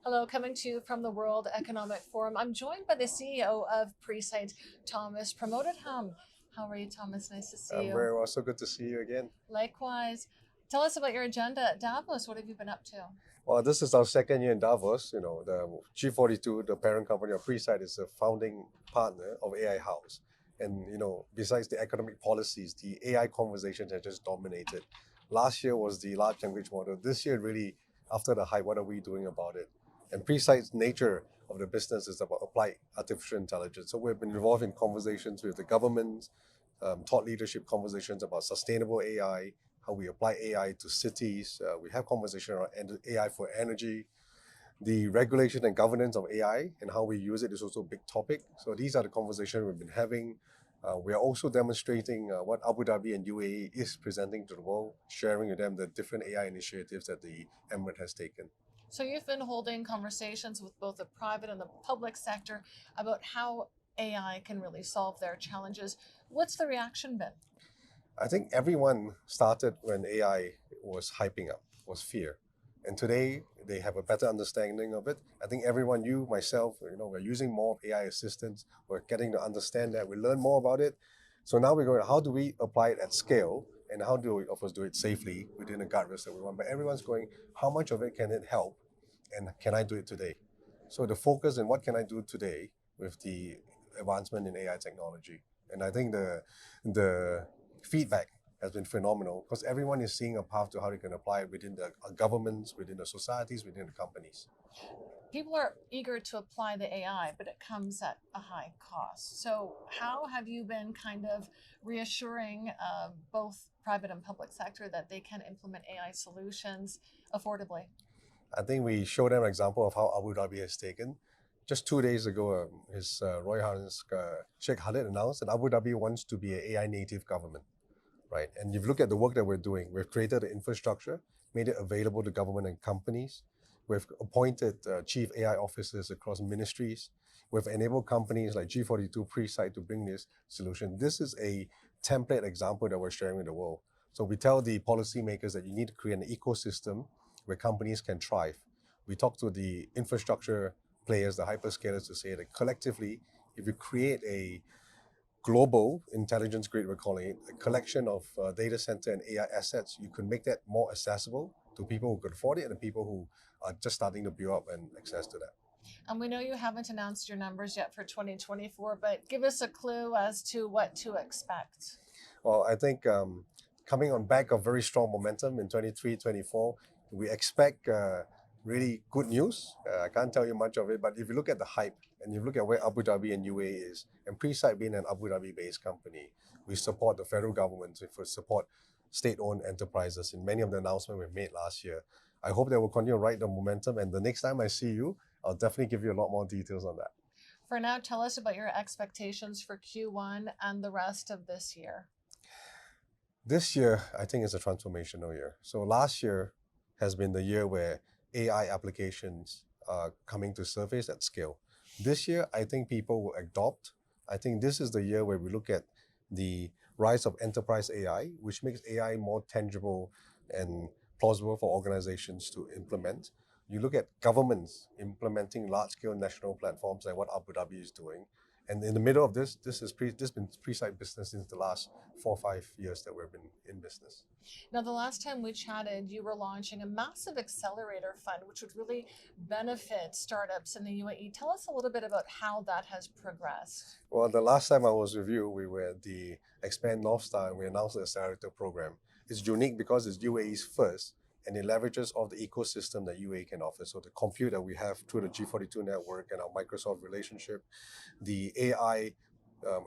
Hello, coming to you from the World Economic Forum. I'm joined by the CEO of Presight, Thomas Promotedham. How are you, Thomas? Nice to see you. I'm very well. So good to see you again. Likewise. Tell us about your agenda at Davos. What have you been up to? Well, this is our second year in Davos. The G42, the parent company of Presight, is a founding partner of AI House. And, besides the economic policies, the AI conversations have just dominated. Last year was the large language model. This year, really, after the hype, what are we doing about it? And Presight's nature of the business is about applied artificial intelligence. So we've been involved in conversations with the government, thought leadership conversations about sustainable AI, how we apply AI to cities. We have conversation around AI for energy. The regulation and governance of AI and how we use it is also a big topic. So these are the conversations we've been having. We are also demonstrating what Abu Dhabi and UAE is presenting to the world, sharing with them the different AI initiatives that the Emirate has taken. So you've been holding conversations with both the private and the public sector about how AI can really solve their challenges. What's the reaction been? I think everyone started when AI was hyping up, was fear. And today they have a better understanding of it. I think everyone, you, myself, we're using more AI assistants. We're getting to understand that. We learn more about it. So now we're going, how do we apply it at scale? And how do we, of course, do it safely within the guardrails that we want? But everyone's going, how much of it can it help? And can I do it today? So the focus in what can I do today with the advancement in AI technology. And I think the feedback has been phenomenal because everyone is seeing a path to how they can apply it within the governments, within the societies, within the companies. People are eager to apply the AI, but it comes at a high cost. So how have you been kind of reassuring both private and public sector that they can implement AI solutions affordably? I think we showed them an example of how Abu Dhabi has taken. Just 2 days ago, His Royal Highness Sheikh Khalid announced that Abu Dhabi wants to be an AI native government, right? And if you look at the work that we're doing, we've created the infrastructure, made it available to government and companies. We've appointed chief AI officers across ministries. We've enabled companies like G42 Presight to bring this solution. This is a template example that we're sharing with the world. So we tell the policymakers that you need to create an ecosystem where companies can thrive. We talk to the infrastructure players, the hyperscalers, to say that collectively, if you create a global intelligence grid, we're calling it, a collection of data center and AI assets, you can make that more accessible to people who could afford it and people who are just starting to build up and access to that. And we know you haven't announced your numbers yet for 2024, but give us a clue as to what to expect. Well, I think coming on back of very strong momentum in 23, 24, we expect really good news. I can't tell you much of it, but if you look at the hype and you look at where Abu Dhabi and UAE is, and Presight being an Abu Dhabi-based company, we support the federal government, we support state-owned enterprises in many of the announcements we made last year. I hope that we'll continue to ride the momentum, and the next time I see you, I'll definitely give you a lot more details on that. For now, tell us about your expectations for Q1 and the rest of this year. This year, I think, is a transformational year. So last year has been the year where AI applications are coming to surface at scale. This year, I think people will adopt. I think this is the year where we look at the rise of enterprise AI, which makes AI more tangible and plausible for organizations to implement. You look at governments implementing large-scale national platforms like what Abu Dhabi is doing. And in the middle of this has been Presight business since the last 4 or 5 years that we've been in business. Now, the last time we chatted, you were launching a massive accelerator fund, which would really benefit startups in the UAE. Tell us a little bit about how that has progressed. Well, the last time I was with you, we were at the Expand North Star and we announced the accelerator program. It's unique because it's UAE's first, and it leverages all the ecosystem that UAE can offer. So the compute that we have through the G42 network and our Microsoft relationship, the AI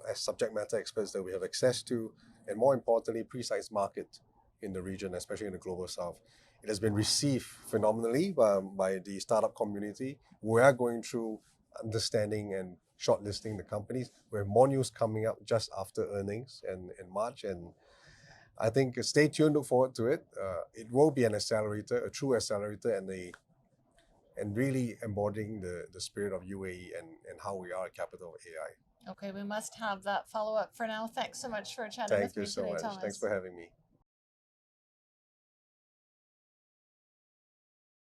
as subject matter experts that we have access to, and more importantly, Presight's market in the region, especially in the global south. It has been received phenomenally by the startup community. We are going through understanding and shortlisting the companies. We have more news coming up just after earnings in March, and I think stay tuned, look forward to it. It will be an accelerator, a true accelerator, and really embodying the spirit of UAE and how we are a capital of AI. Okay, we must have that follow-up. For now, thanks so much for chatting with me today, Thomas. Thanks for having me.